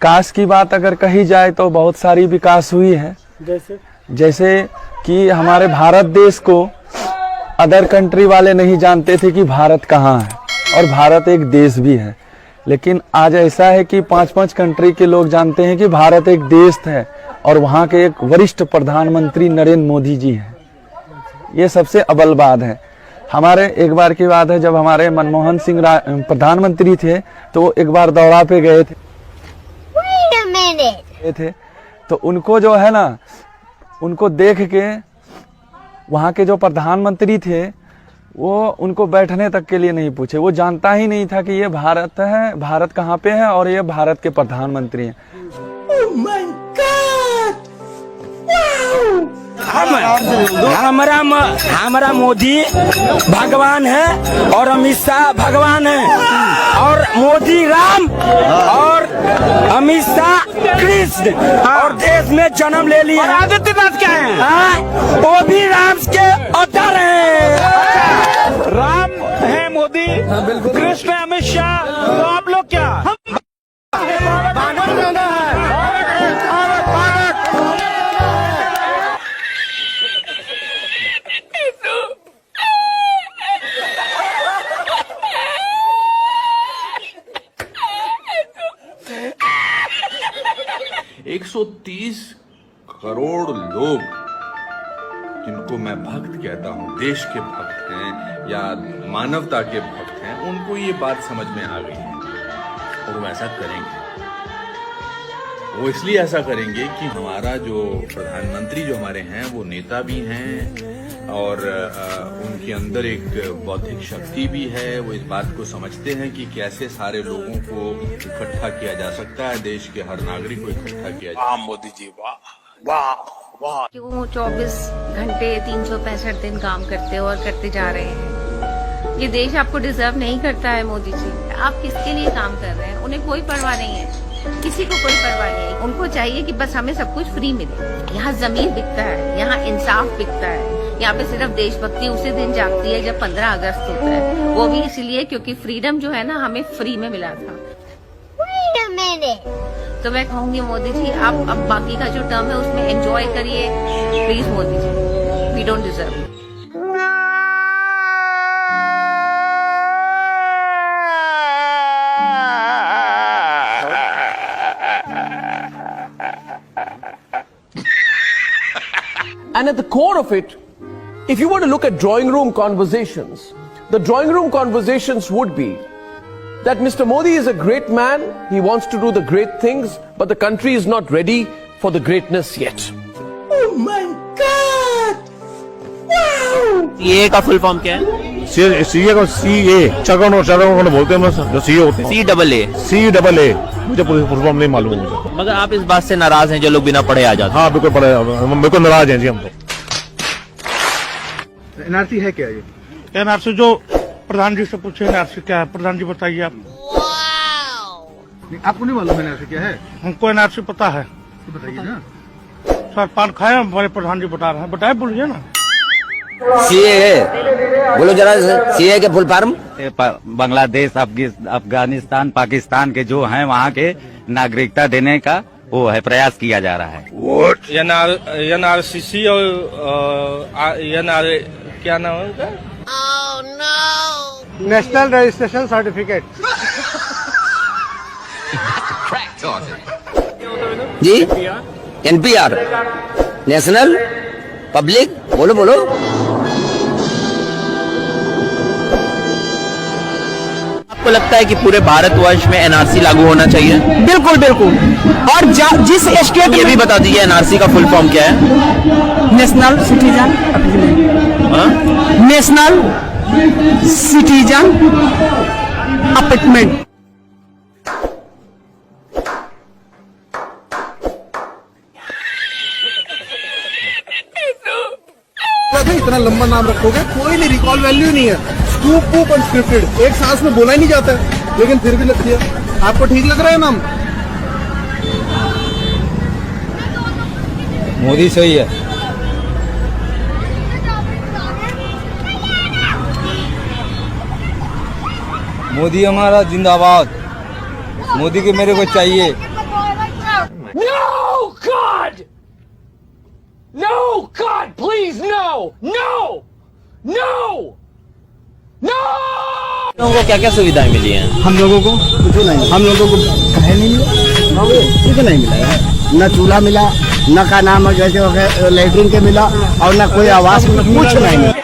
विकास की बात अगर कही जाए तो बहुत सारी विकास हुई है। जैसे कि हमारे भारत देश को अदर कंट्री वाले नहीं जानते थे कि भारत कहाँ है, और भारत एक देश भी है। लेकिन आज ऐसा है कि 5-5 कंट्री के लोग जानते हैं कि भारत एक देश है, और वहाँ के एक वरिष्ठ प्रधानमंत्री नरेंद्र मोदी जी हैं। ये सबसे अव्वल बात है। हमारे एक बार की बात है, जब हमारे मनमोहन सिंह प्रधानमंत्री थे तो वो एक बार दौरा पे गए थे तो उनको जो है ना, उनको देख के वहाँ के जो प्रधानमंत्री थे वो उनको बैठने तक के लिए नहीं पूछे। वो जानता ही नहीं था कि ये भारत है, भारत कहाँ पे है, और ये भारत के प्रधानमंत्री हैं। Oh my God! Wow! हमारा मोदी भगवान है और अमित शाह भगवान है, और मोदी राम और अमित शाह कृष्ण, और देश में जन्म ले लिया। आदित्यनाथ क्या है? वो भी राम के अवतार हैं। राम है मोदी, कृष्ण है अमित शाह, तो आप लोग क्या? एक 130 करोड़ लोग जिनको मैं भक्त कहता हूँ, देश के भक्त हैं या मानवता के भक्त हैं, उनको ये बात समझ में आ गई है और वो ऐसा करेंगे। वो इसलिए ऐसा करेंगे कि हमारा जो प्रधानमंत्री जो हमारे हैं वो नेता भी हैं और उनके अंदर एक बौद्धिक शक्ति भी है। वो इस बात को समझते हैं कि कैसे सारे लोगों को इकट्ठा किया जा सकता है, देश के हर नागरिक को इकट्ठा किया जा सकता है। मोदी जी वाह वाह वाह। क्यों 24 घंटे 365 दिन काम करते हो और करते जा रहे हैं। ये देश आपको डिजर्व नहीं करता है मोदी जी। आप किसके लिए काम कर रहे हैं? उन्हें कोई परवाह नहीं है, किसी को कोई परवाह नहीं है। उनको चाहिए कि बस हमें सब कुछ फ्री मिले। यहाँ जमीन बिकता है, यहाँ इंसाफ बिकता है। यहाँ पे सिर्फ देशभक्ति उसी दिन जागती है जब 15 अगस्त होता है, वो भी इसलिए क्योंकि फ्रीडम जो है ना हमें फ्री में मिला था। तो मैं कहूँगी मोदी जी आप अब बाकी का जो टर्म है उसमें एंजॉय करिए please Modi ji, we don't deserve. And at the core of it, if you were to look at drawing room conversations, the drawing room conversations would be that Mr. Modi is a great man, he wants to do the great things, but the country is not ready for the greatness yet. Oh my God! Wow! CA का full form क्या है? CA को CA चरण बोलते हैं, जो CA होते हैं। सी डबल ए मुझे फुल फॉर्म नहीं मालूम मुझे। मगर आप इस बात से नाराज हैं जो लोग बिना पढ़े आ जाते हैं? हाँ बिल्कुल पढ़े, बिल्कुल नाराज हैं जी हम तो। एनआरसी है क्या ये? एनआरसी जो प्रधान जी से पूछे, एनआरसी क्या है? प्रधान जी बताइए आप। आपको नहीं मालूम एनआरसी क्या है? हमको एनआरसी पता है। बताइए ना सर, पान खाए हमारे प्रधान जी बता रहे हैं, बताए बोलिए ना। सीए है, बोलो जरा सीए के फुल फॉर्म। बांग्लादेश, अफगानिस्तान, पाकिस्तान के जो हैं वहाँ के नागरिकता देने का वो है प्रयास किया जा रहा है। एनआरसीसी और एनआर क्या नाम है उनका? National registration certificate. जी एनपीआर, नेशनल पब्लिक, बोलो बोलो। आपको लगता है कि पूरे भारतवर्ष में एनआरसी लागू होना चाहिए? बिल्कुल बिल्कुल। और जिस स्टेट ये भी बता दीजिए एनआरसी का फुल फॉर्म क्या है? National citizen, national citizen appointment. इतना लंबा नाम रखोगे, कोई नहीं, रिकॉल वैल्यू नहीं है। स्कूप अनस्क्रिप्टेड, एक सांस में बोला ही नहीं जाता है, लेकिन फिर भी लगती है। आपको ठीक लग रहा है नाम? मोदी सही है। मोदी हमारा जिंदाबाद। मोदी के मेरे को चाहिए। No, God! No, God, please, no! No! No! No! लोगों को क्या क्या सुविधाएं मिली हैं? हम लोगों को कुछ नहीं, हम लोगों को कहीं नहीं मिला, कुछ नहीं मिला है। न चूल्हा मिला, न का नाम जैसे लेटरिन के मिला, और न कोई आवास, कुछ नहीं मिला।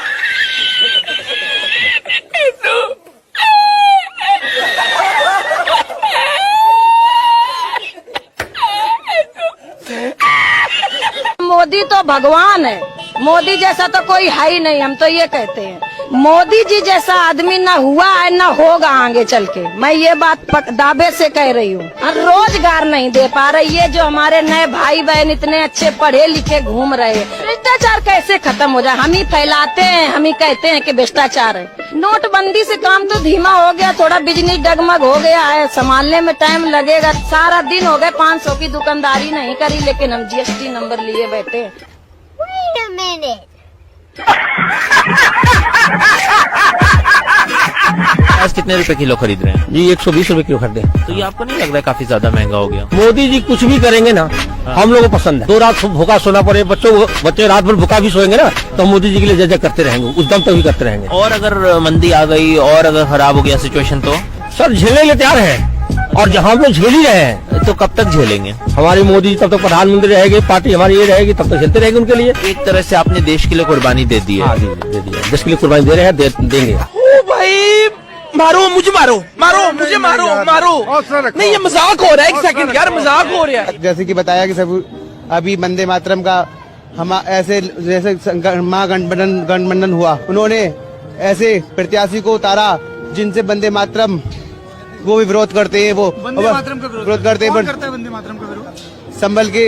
मोदी तो भगवान है, मोदी जैसा तो कोई है ही नहीं, हम तो ये कहते हैं। मोदी जी जैसा आदमी ना हुआ है ना होगा आगे चल के, मैं ये बात दावे से कह रही हूँ। रोजगार नहीं दे पा रही है, जो हमारे नए भाई बहन इतने अच्छे पढ़े लिखे घूम रहे हैं। भ्रष्टाचार कैसे खत्म हो जाए? हम ही फैलाते हैं, हम ही कहते हैं कि भ्रष्टाचार है। नोटबंदी से काम तो धीमा हो गया, थोड़ा बिजनेस डगमग हो गया है, संभालने में टाइम लगेगा। सारा दिन हो गए 500 की दुकानदारी नहीं करी, लेकिन हम GST नंबर लिए बैठे। प्याज कितने रुपए किलो खरीद रहे हैं? जी 120 रुपए किलो खरीदे। तो ये आपको नहीं लग रहा है काफी ज्यादा महंगा हो गया? मोदी जी कुछ भी करेंगे ना, हम लोगों को पसंद है। 2 रात भूखा सोना पड़े, बच्चे रात भर भूखा भी सोएंगे ना, तो मोदी जी के लिए जय जय करते रहेंगे, उस दम तक भी करते रहेंगे। और अगर मंदी आ गई और अगर खराब हो गया सिचुएशन तो? सर झेलने के लिए तैयार है, और जहाँ हम लोग झेल ही रहे हैं। तो कब तक झेलेंगे? हमारी मोदी जी तब तक प्रधानमंत्री रहेगी, पार्टी हमारी ये रहेगी, तब तक झेलते रहेंगे उनके लिए। एक तरह से आपने देश के लिए कुर्बानी दे दी है। हाँ, दे दिया, देश के लिए कुर्बानी दे रहे हैं, देंगे। ओ भाई, मारो मुझे, मारो मुझे, मारो नहीं, ये मजाक हो रहा है। 1 सेकंड यार, मजाक हो रहा है। जैसे कि बताया कि सब अभी वंदे मातरम का हम ऐसे जैसे महागठबंधन हुआ, उन्होंने ऐसे प्रत्याशी को उतारा जिनसे वंदे मातरम वो भी विरोध करते हैं, वो विरोध करते हैं। वंदे मातरम का विरोध संभल के,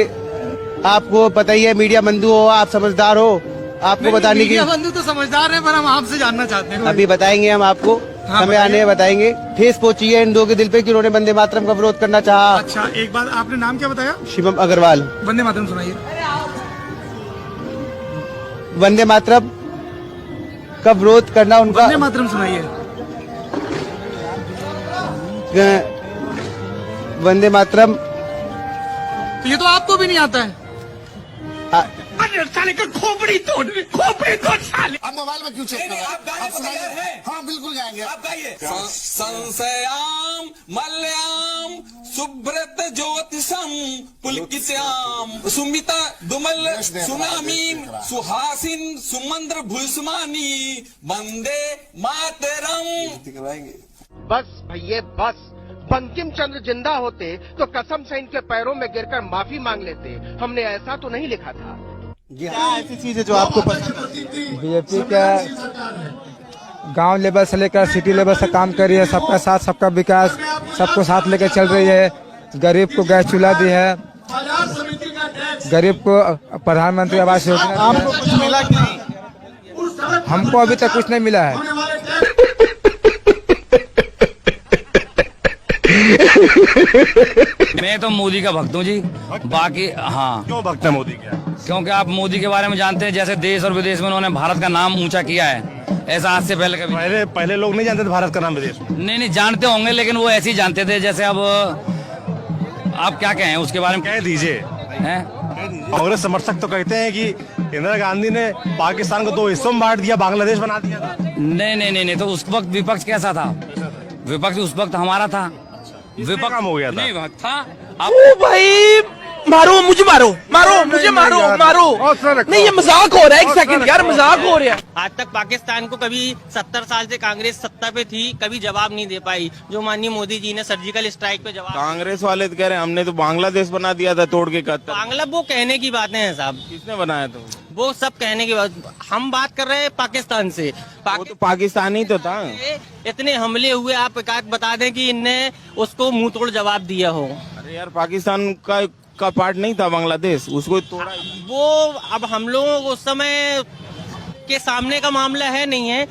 आपको पता ही है, मीडिया बंधु हो, आप समझदार हो, आपको बताने की। मीडिया बंधु तो समझदार है, पर हम आपसे जानना चाहते हैं। अभी बताएंगे हम आपको, समय आने बताएंगे। ठेस पहुंची है इन दो के दिल पे कि उन्होंने वंदे मातरम का विरोध करना चाहा। अच्छा, एक बात, आपने नाम क्या बताया? शिवम अग्रवाल। वंदे मातरम सुनाइए। वंदे मातरम का विरोध करना उनका। वंदे मातरम सुनाइए। वंदे मातरम, तो ये तो आपको भी नहीं आता है। अरे साले का खोपड़ी तोड़ साले। अब मोबाइल में क्यों चेक कर रहे हैं? हाँ बिल्कुल गाएंगे। आप गाइए। संशयाम मल्याम सुब्रत ज्योतिषम पुलकित्याम सुमिता दुमल सुनामीम सुहासिन सुमंद्र भूषमानी वंदे मातरम। बस भैया बस, बंकिम चंद्र जिंदा होते तो कसम से इनके पैरों में गिरकर माफी मांग लेते। हमने ऐसा तो नहीं लिखा था। क्या ऐसी चीज है जो आपको पसंद? बीजेपी का गांव लेवल से लेकर सिटी लेवल से काम कर रही है, सबका साथ सबका विकास, सबको साथ लेकर चल रही है। गरीब को गैस चूल्हा दी है, गरीब को प्रधानमंत्री आवास योजना। आपको कुछ मिला कि नहीं? हमको अभी तक कुछ नहीं मिला है। मैं तो मोदी का भक्त हूँ जी। बाकी हाँ, क्यों भक्त है मोदी के? क्योंकि आप मोदी के बारे में जानते हैं, जैसे देश और विदेश में उन्होंने भारत का नाम ऊंचा किया है, ऐसा आज से पहले कभी। पहले लोग नहीं जानते थे भारत का नाम विदेश में। नहीं जानते होंगे, लेकिन वो ऐसे ही जानते थे। जैसे अब आप क्या कहें उसके बारे में? कह दीजिए। कांग्रेस समर्थक तो कहते हैं कि इंदिरा गांधी ने पाकिस्तान को 2 हिस्सों में बांट दिया, बांग्लादेश बना दिया था। नहीं, तो उस वक्त विपक्ष कैसा था? विपक्ष उस वक्त हमारा था। विपक्ष काम हो गया था। नहीं था। ओ भाई, मारो मुझे, मारो मुझे, मारो नहीं, ये मजाक हो रहा है। 1 सेकंड यार, मजाक हो रहा है। आज तक पाकिस्तान को कभी 70 साल से कांग्रेस सत्ता पे थी, कभी जवाब नहीं दे पाई, जो माननीय मोदी जी ने सर्जिकल स्ट्राइक पे जवाब। कांग्रेस वाले तो कह रहे हैं हमने तो बांग्लादेश बना दिया था तोड़ के। बांग्ला वो कहने की बातें हैं साहब। किसने बनाया था? वो सब कहने की बात। हम बात कर रहे हैं पाकिस्तान से। वो तो पाकिस्तानी तो था। इतने हमले हुए, आप एक बता दें कि इनने उसको मुंह तोड़ जवाब दिया हो। अरे यार, पाकिस्तान का पार्ट नहीं था बांग्लादेश, उसको तोड़ा। वो अब हम लोगों को उस समय के सामने का मामला है नहीं है,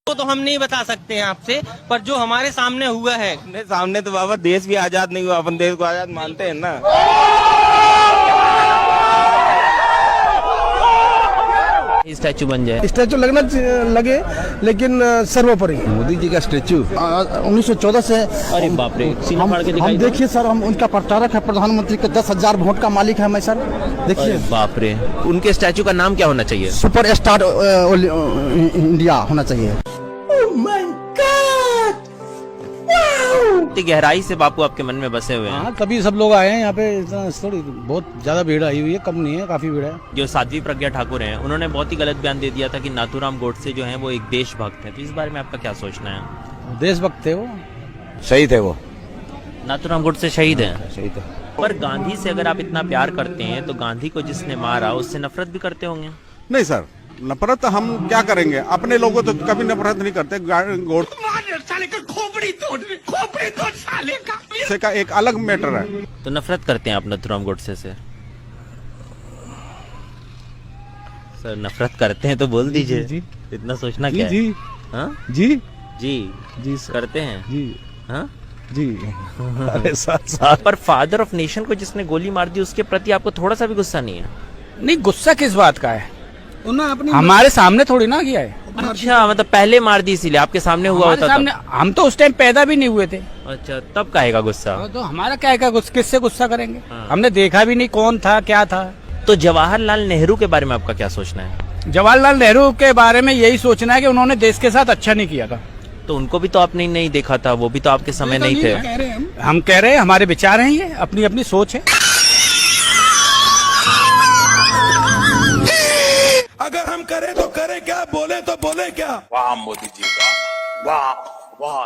तो हम नहीं बता सकते हैं आपसे, पर जो हमारे सामने हुआ है। सामने तो बाबा देश भी आजाद नहीं हुआ, अपन देश को आजाद मानते हैं ना। स्टैचू बन जाए? स्टैचू लगना लगे, लेकिन सर्वोपरि मोदी जी का स्टैचू 1914 से। अरे बाप रे, सीना फाड़ के दिखाई। देखिए सर, हम उनका प्रतारक है, प्रधानमंत्री के 10,000 वोट का मालिक है मैं सर। देखिए बाप रे, उनके स्टैचू का नाम क्या होना चाहिए? सुपर स्टार इंडिया होना चाहिए। इतनी गहराई से बापू आपके मन में बसे हुए हैं। हाँ, तभी सब लोग आए हैं यहाँ पे। थोड़ी बहुत ज्यादा भीड़ आई हुई है, कम नहीं है, काफी भीड़ है। जो साध्वी प्रज्ञा ठाकुर हैं, उन्होंने बहुत ही गलत बयान दे दिया था कि नाथूराम गोडसे जो हैं वो एक देशभक्त हैं, तो इस बारे में आपका क्या सोचना है? देशभक्त थे वो, शहीद है वो। नाथूराम गोडसे शहीद हैं। शहीद है। पर गांधी से अगर आप इतना प्यार करते हैं तो गांधी को जिसने मारा उससे नफरत भी करते होंगे? नहीं सर, नफरत हम क्या करेंगे, अपने लोगों तो कभी नफरत नहीं करते। साले का खोपड़ी तोड़ साले का एक अलग मैटर है। तो नफरत करते हैं आप नाथूराम गोडसे से? सर नफरत करते हैं तो बोल दीजिए। जी, इतना सोचना क्या है? जी हाँ जी जी जी करते हैं जी हाँ जी। अरे साथ पर फादर ऑफ नेशन को जिसने गोली मार दी उसके प्रति आपको थोड़ा सा भी गुस्सा नहीं है? नहीं, गुस्सा किस बात का है? हमारे सामने थोड़ी ना किया है। अच्छा, मतलब पहले मार दी इसीलिए आपके सामने हुआ होता सामने, हम तो उस टाइम पैदा भी नहीं हुए थे। अच्छा, तब काहेगा गुस्सा? तो हमारा क्या है, किससे गुस्सा करेंगे? हमने देखा भी नहीं कौन था क्या था। तो जवाहरलाल नेहरू के बारे में आपका क्या सोचना है? जवाहरलाल नेहरू के बारे में यही सोचना है कि उन्होंने देश के साथ अच्छा नहीं किया था। तो उनको भी तो आपने नहीं देखा था, वो भी तो आपके समय नहीं थे। हम कह रहे हैं, हमारे विचार हैं, ये अपनी अपनी सोच है। अगर हम करें तो करें क्या, बोले तो बोले क्या? वाह मोदी जी, वाह वाह वाह।